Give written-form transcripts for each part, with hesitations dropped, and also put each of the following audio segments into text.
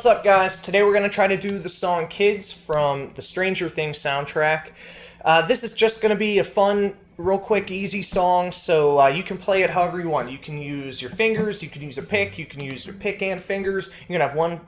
What's up, guys? Today we're going to try to do the song Kids from the Stranger Things soundtrack. This is just going to be a fun, real quick, easy song, so you can play it however you want. You can use your fingers, you can use a pick, you can use your pick and fingers. You can have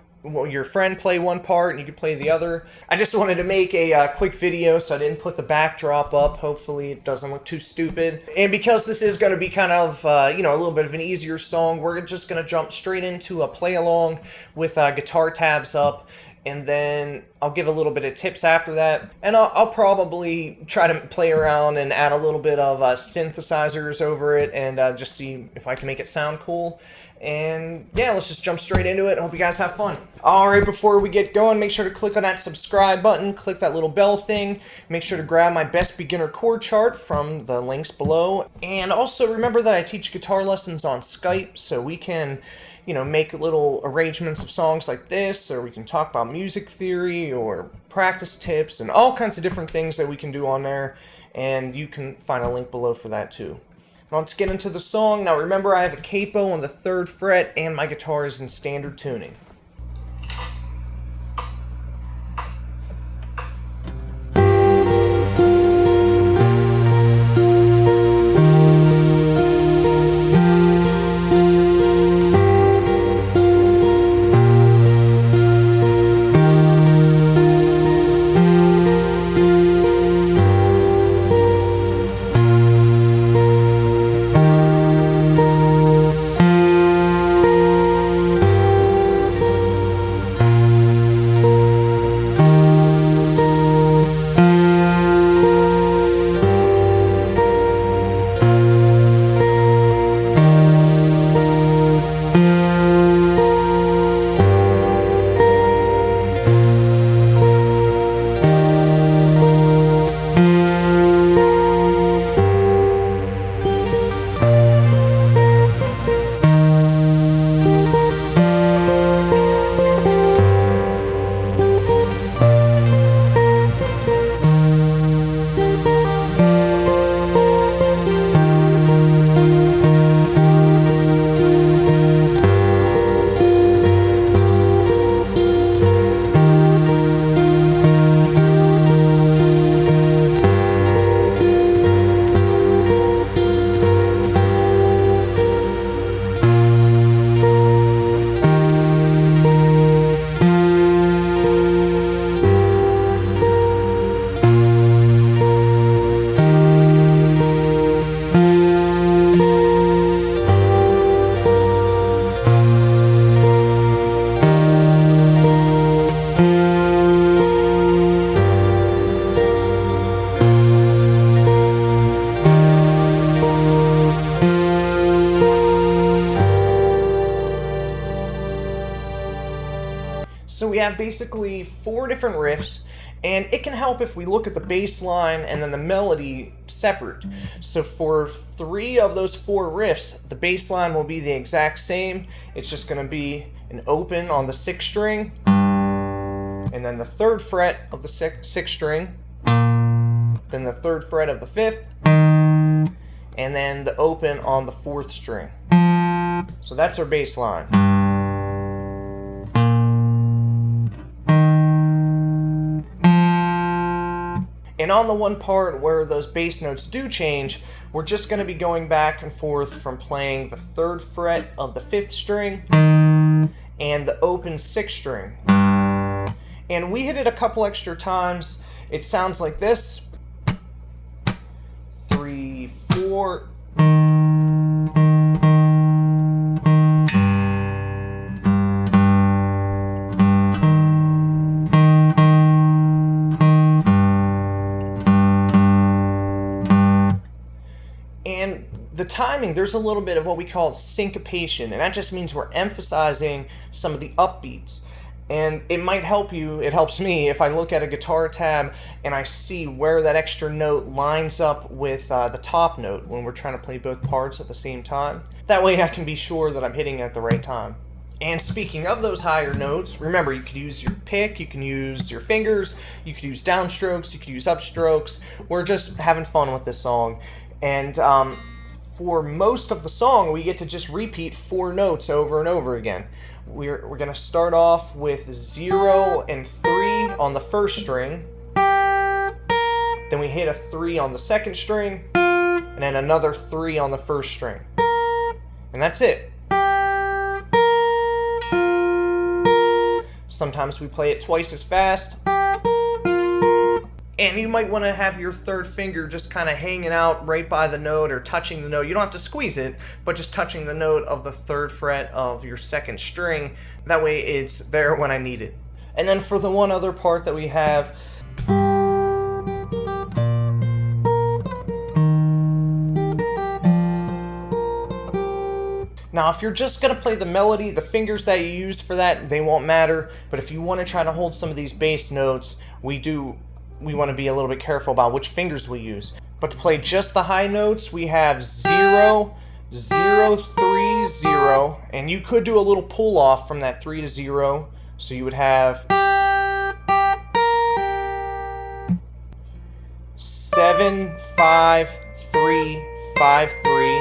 your friend play one part and you can play the other. I just wanted to make a quick video, so I didn't put the backdrop up. Hopefully it doesn't look too stupid. And because this is going to be kind of, a little bit of an easier song, we're just going to jump straight into a play along with guitar tabs up. And then I'll give a little bit of tips after that. And I'll probably try to play around and add a little bit of synthesizers over it and just see if I can make it sound cool. And yeah, let's just jump straight into it. Hope you guys have fun. Alright, before we get going, make sure to click on that subscribe button, click that little bell thing, make sure to grab my best beginner chord chart from the links below. And also remember that I teach guitar lessons on Skype, so we can make little arrangements of songs like this, or we can talk about music theory or practice tips and all kinds of different things that we can do on there, and you can find a link below for that too. Now let's get into the song. Now remember, I have a capo on the 3rd fret and my guitar is in standard tuning. So we have basically 4 different riffs, and it can help if we look at the bass line and then the melody separate. So for 3 of those 4 riffs, the bass line will be the exact same. It's just going to be an open on the 6th string, and then the 3rd fret of the 6th string, then the 3rd fret of the 5th, and then the open on the 4th string. So that's our bass line. And on the one part where those bass notes do change, we're just going to be going back and forth from playing the 3rd fret of the 5th string and the open 6th string. And we hit it a couple extra times. It sounds like this. 3, 4. And the timing, there's a little bit of what we call syncopation, and that just means we're emphasizing some of the upbeats. And it might help you, it helps me, if I look at a guitar tab and I see where that extra note lines up with the top note when we're trying to play both parts at the same time. That way I can be sure that I'm hitting it at the right time. And speaking of those higher notes, remember, you could use your pick, you can use your fingers, you could use downstrokes, you could use upstrokes. We're just having fun with this song. And for most of the song, we get to just repeat 4 notes over and over again. We're going to start off with 0 and 3 on the first string. Then we hit a 3 on the second string, and then another 3 on the first string. And that's it. Sometimes we play it twice as fast. And you might want to have your third finger just kind of hanging out right by the note or touching the note. You don't have to squeeze it, but just touching the note of the 3rd fret of your 2nd string. That way it's there when I need it. And then for the one other part that we have, now, if you're just going to play the melody, the fingers that you use for that, they won't matter. But if you want to try to hold some of these bass notes, we want to be a little bit careful about which fingers we use. But to play just the high notes, we have 0, 0, 3, 0. And you could do a little pull off from that 3 to 0. So you would have 7, 5, 3, 5, 3.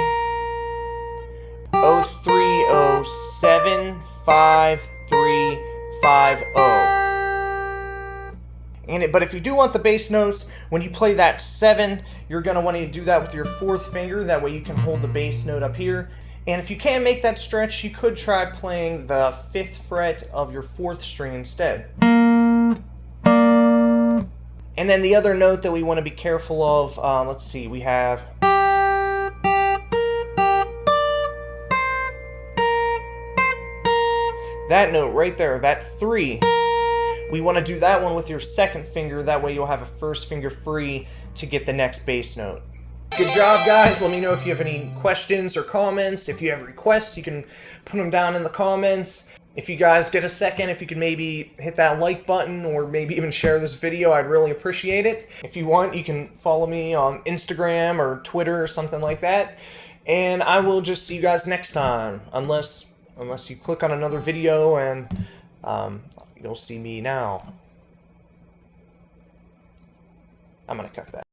0, 3, 0, 7, 5, 3, 5, 0. But if you do want the bass notes, when you play that 7, you're going to want to do that with your 4th finger. That way you can hold the bass note up here. And if you can't make that stretch, you could try playing the 5th fret of your 4th string instead. And then the other note that we want to be careful of, let's see, we have that note right there, that 3. We want to do that one with your 2nd finger. That way you'll have a 1st finger free to get the next bass note. Good job, guys. Let me know if you have any questions or comments. If you have requests, you can put them down in the comments. If you guys get a second, if you could maybe hit that like button or maybe even share this video, I'd really appreciate it. If you want, you can follow me on Instagram or Twitter or something like that. And I will just see you guys next time, unless you click on another video and you'll see me now. I'm gonna cut that.